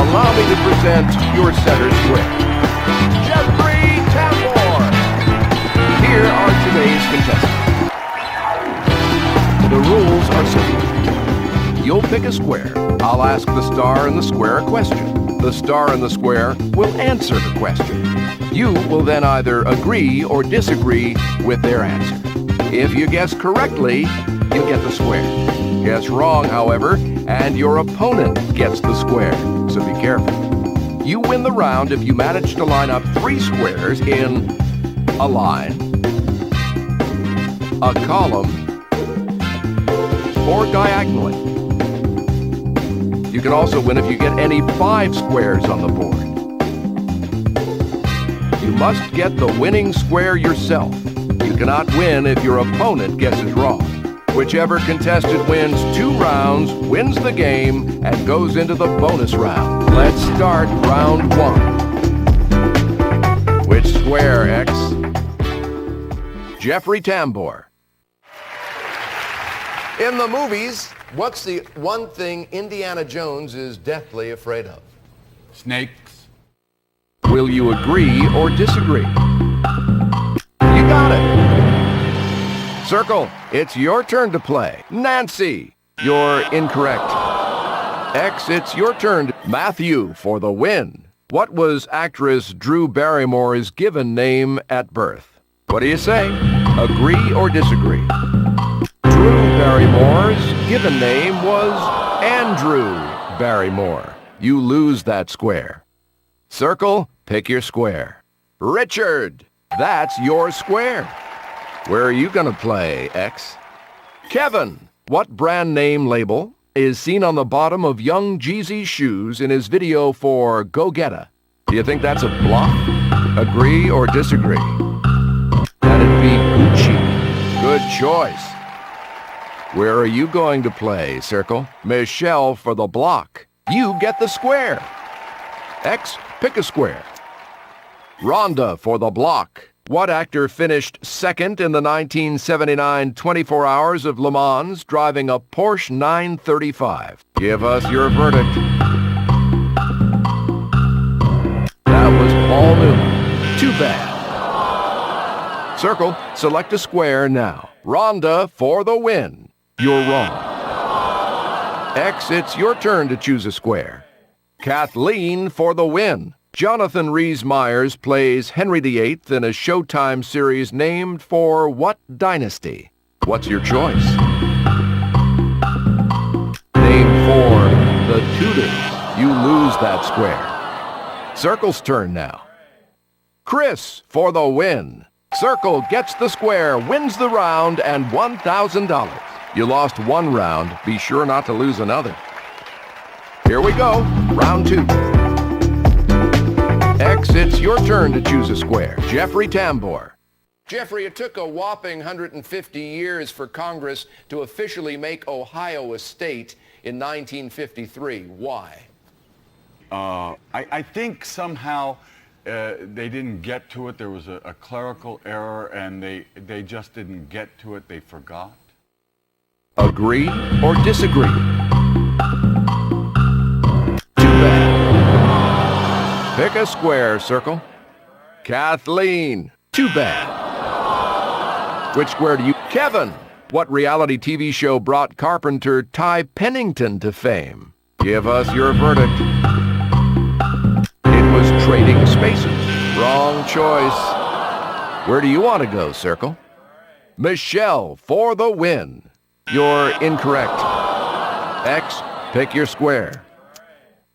Allow me to present your center square, Jeffrey Tambor. Here are today's contestants. The rules are simple. You'll pick a square. I'll ask the star in the square a question. The star in the square will answer the question. You will then either agree or disagree with their answer. If you guess correctly, you get the square. Guess wrong, however, and your opponent gets the square, so be careful. You win the round if you manage to line up 3 squares in a line, a column, or diagonally. You can also win if you get any 5 squares on the board. You must get the winning square yourself. You cannot win if your opponent guesses wrong. Whichever contestant wins 2 rounds wins the game and goes into the bonus round. Let's start round 1. Which square, X? Jeffrey Tambor. In the movies, what's the one thing Indiana Jones is deathly afraid of? Snakes. Will you agree or disagree? You got it. Circle, it's your turn to play. Nancy, you're incorrect. X, it's your turn. Matthew for the win. What was actress Drew Barrymore's given name at birth? What do you say? Agree or disagree? Drew Barrymore's given name was Andrew Barrymore. You lose that square. Circle, pick your square. Richard, that's your square. Where are you going to play, X? Kevin, what brand name label is seen on the bottom of Young Jeezy's shoes in his video for Go Getta? Do you think that's a bluff? Agree or disagree? That'd be Gucci. Good choice. Where are you going to play, Circle? Michelle for the block. You get the square. X, pick a square. Rhonda for the block. What actor finished second in the 1979 24 Hours of Le Mans driving a Porsche 935? Give us your verdict. That was Paul Newman. Too bad. Circle, select a square now. Rhonda for the win. You're wrong. X, it's your turn to choose a square. Kathleen for the win. Jonathan Rhys-Meyers plays Henry VIII in a Showtime series named for what dynasty? What's your choice? Name for the Tudors. You lose that square. Circle's turn now. Chris for the win. Circle gets the square, wins the round, and $1,000. You lost 1 round. Be sure not to lose another. Here we go. Round 2. X, it's your turn to choose a square. Jeffrey Tambor. Jeffrey, it took a whopping 150 years for Congress to officially make Ohio a state in 1953. Why? I think somehow they didn't get to it. There was a clerical error, and they just didn't get to it. They forgot. Agree or disagree? Too bad. Pick a square, Circle. Kathleen. Too bad. Which square do you... Kevin. What reality TV show brought carpenter Ty Pennington to fame? Give us your verdict. It was Trading Spaces. Wrong choice. Where do you want to go, Circle? Michelle for the win. You're incorrect. X, pick your square.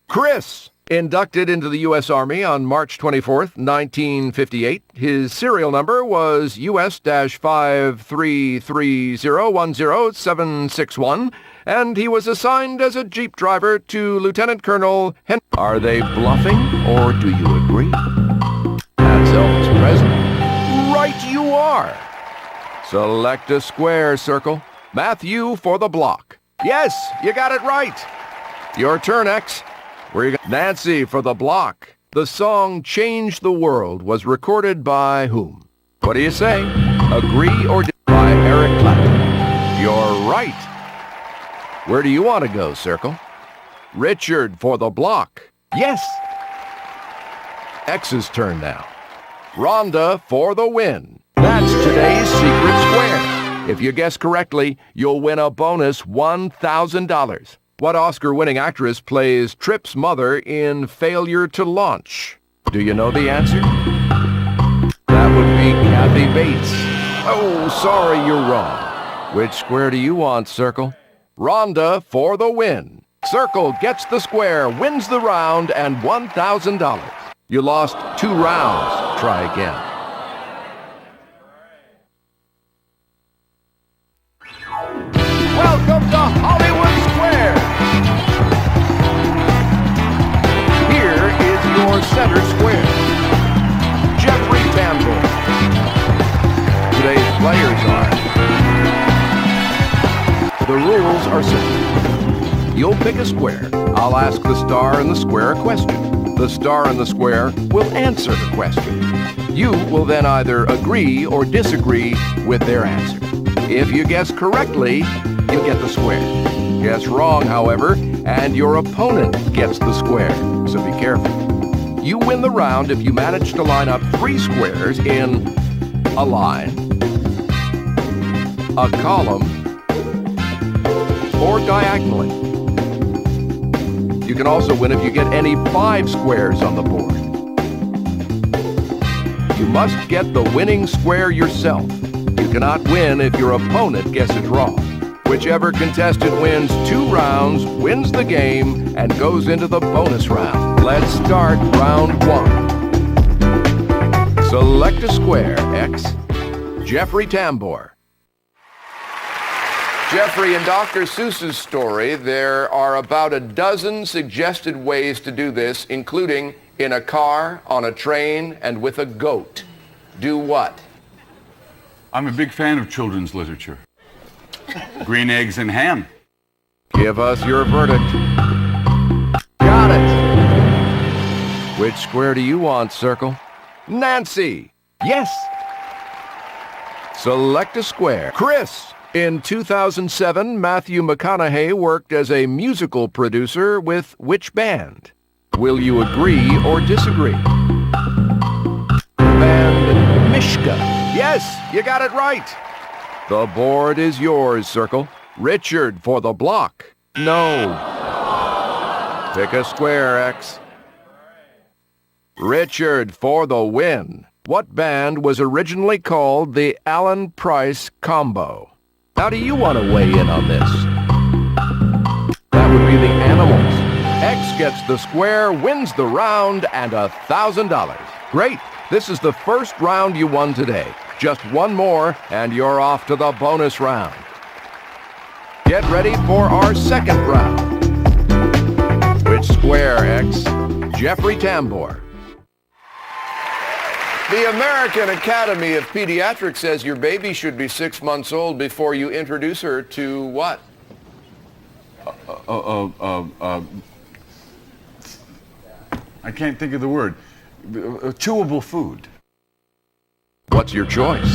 Chris. Inducted into the U.S. Army on March 24th, 1958. His serial number was US-533010761, and he was assigned as a Jeep driver to Lieutenant Colonel Henry. Are they bluffing, or do you agree? That's Elvis Presley. Right you are. Select a square, Circle. Matthew for the block. Yes, you got it right. Your turn, X. Where you got Nancy for the block. The song Change the World was recorded by whom? What do you say? Agree or by Eric Clapton. You're right. Where do you want to go, Circle? Richard for the block. Yes. X's turn now. Rhonda for the win. That's today's secret square. If you guess correctly, you'll win a bonus $1,000. What Oscar-winning actress plays Trip's mother in Failure to Launch? Do you know the answer? That would be Kathy Bates. Oh, sorry, you're wrong. Which square do you want, Circle? Rhonda for the win. Circle gets the square, wins the round, and $1,000. You lost 2 rounds. Try again. Welcome to Hollywood Square. Here is your center square. Jeffrey Tambor. Today's players are. The rules are simple. You'll pick a square. I'll ask the star in the square a question. The star in the square will answer the question. You will then either agree or disagree with their answer. If you guess correctly, you get the square. Guess wrong, however, and your opponent gets the square, so be careful. You win the round if you manage to line up 3 squares in a line, a column, or diagonally. You can also win if you get any 5 squares on the board. You must get the winning square yourself. You cannot win if your opponent guesses wrong. Whichever contestant wins 2 rounds wins the game and goes into the bonus round. Let's start round 1. Select a square, X. Jeffrey Tambor. Jeffrey, in Dr. Seuss's story, there are about a dozen suggested ways to do this, including in a car, on a train, and with a goat. Do what? I'm a big fan of children's literature. Green eggs and ham. Give us your verdict. Got it. Which square do you want, Circle? Nancy. Yes. Select a square. Chris. In 2007, Matthew McConaughey worked as a musical producer with which band? Will you agree or disagree? Band Mishka. Yes, you got it right. The board is yours, Circle. Richard for the block. No. Pick a square, X. Richard for the win. What band was originally called the Allen Price Combo? How do you want to weigh in on this? That would be the Animals. X gets the square, wins the round, and $1,000. Great. This is the first round you won today. Just one more, and you're off to the bonus round. Get ready for our second round. Which square, X? Jeffrey Tambor. The American Academy of Pediatrics says your baby should be 6 months old before you introduce her to what? I can't think of the word. Chewable food. What's your choice?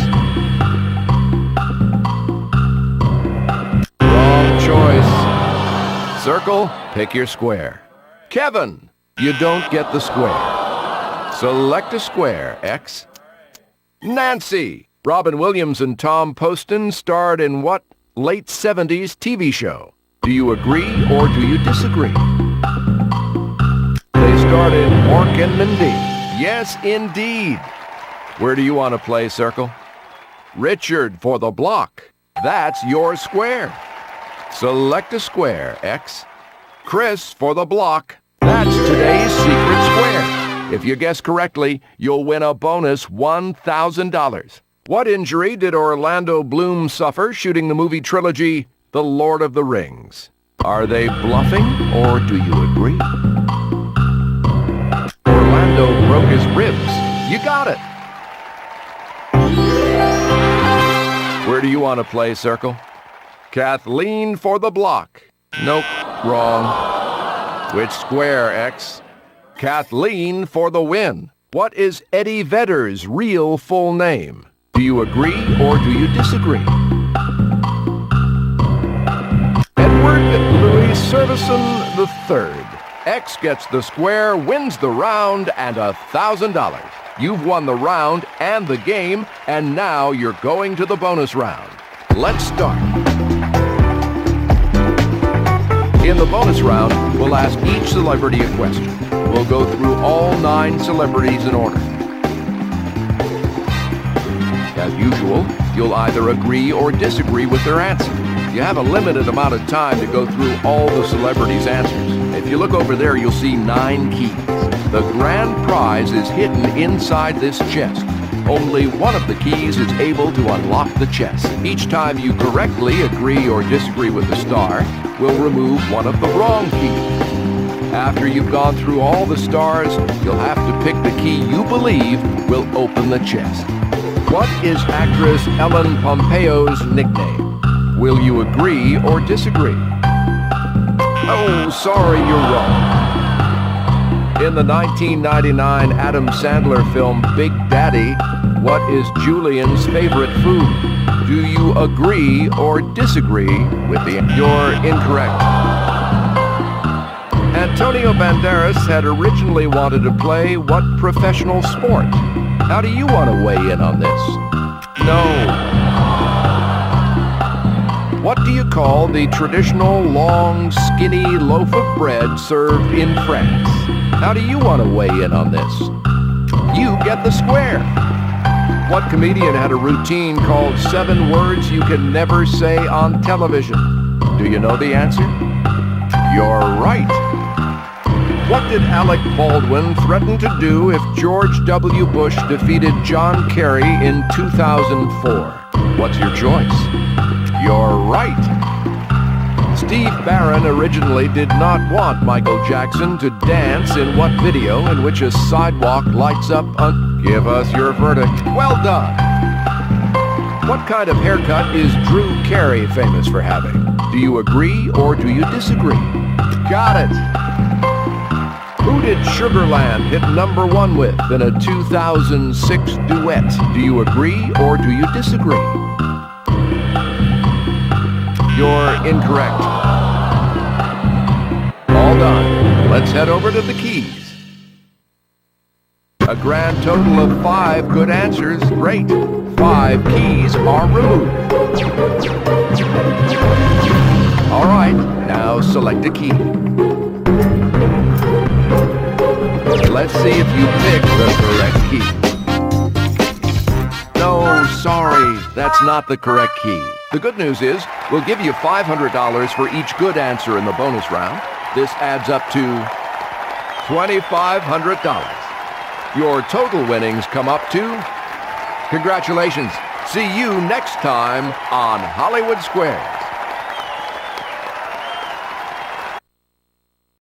Wrong choice. Circle, pick your square. Kevin, you don't get the square. Select a square, X. Nancy. Robin Williams and Tom Poston starred in what late 70s TV show? Do you agree or do you disagree? They starred in Mork and Mindy. Yes, indeed. Where do you want to play, Circle? Richard for the block. That's your square. Select a square, X. Chris for the block. That's today's secret square. If you guess correctly, you'll win a bonus $1,000. What injury did Orlando Bloom suffer shooting the movie trilogy The Lord of the Rings? Are they bluffing or do you agree? Orlando broke his ribs. You got it. Where do you want to play, Circle? Kathleen for the block. Nope, wrong. Which square, X? Kathleen for the win. What is Eddie Vedder's real full name? Do you agree or do you disagree? Edward Louis Servison III. X gets the square, wins the round, and $1,000. You've won the round and the game, and now you're going to the bonus round. Let's start. In the bonus round, we'll ask each celebrity a question. We'll go through all 9 celebrities in order. As usual, you'll either agree or disagree with their answer. You have a limited amount of time to go through all the celebrities' answers. If you look over there, you'll see 9 keys. The grand prize is hidden inside this chest. Only one of the keys is able to unlock the chest. Each time you correctly agree or disagree with the star, we'll remove one of the wrong keys. After you've gone through all the stars, you'll have to pick the key you believe will open the chest. What is actress Ellen Pompeo's nickname? Will you agree or disagree? Oh, sorry, you're wrong. In the 1999 Adam Sandler film Big Daddy, what is Julian's favorite food? Do you agree or disagree with the... You're incorrect. Antonio Banderas had originally wanted to play what professional sport? How do you want to weigh in on this? No. What do you call the traditional long, skinny loaf of bread served in France? How do you want to weigh in on this? You get the square. What comedian had a routine called 7 words you can never say on television? Do you know the answer? You're right. What did Alec Baldwin threaten to do if George W. Bush defeated John Kerry in 2004? What's your choice? You're right. Steve Barron originally did not want Michael Jackson to dance in what video in which a sidewalk lights up on... Give us your verdict. Well done. What kind of haircut is Drew Carey famous for having? Do you agree or do you disagree? Got it. Who did Sugarland hit #1 with in a 2006 duet? Do you agree or do you disagree? You're incorrect. All done. Let's head over to the keys. A grand total of 5 good answers. Great. 5 keys are removed. All right, now select a key. Let's see if you picked the correct key. No, sorry, that's not the correct key. The good news is, we'll give you $500 for each good answer in the bonus round. This adds up to $2,500. Your total winnings come up to... Congratulations. See you next time on Hollywood Squares.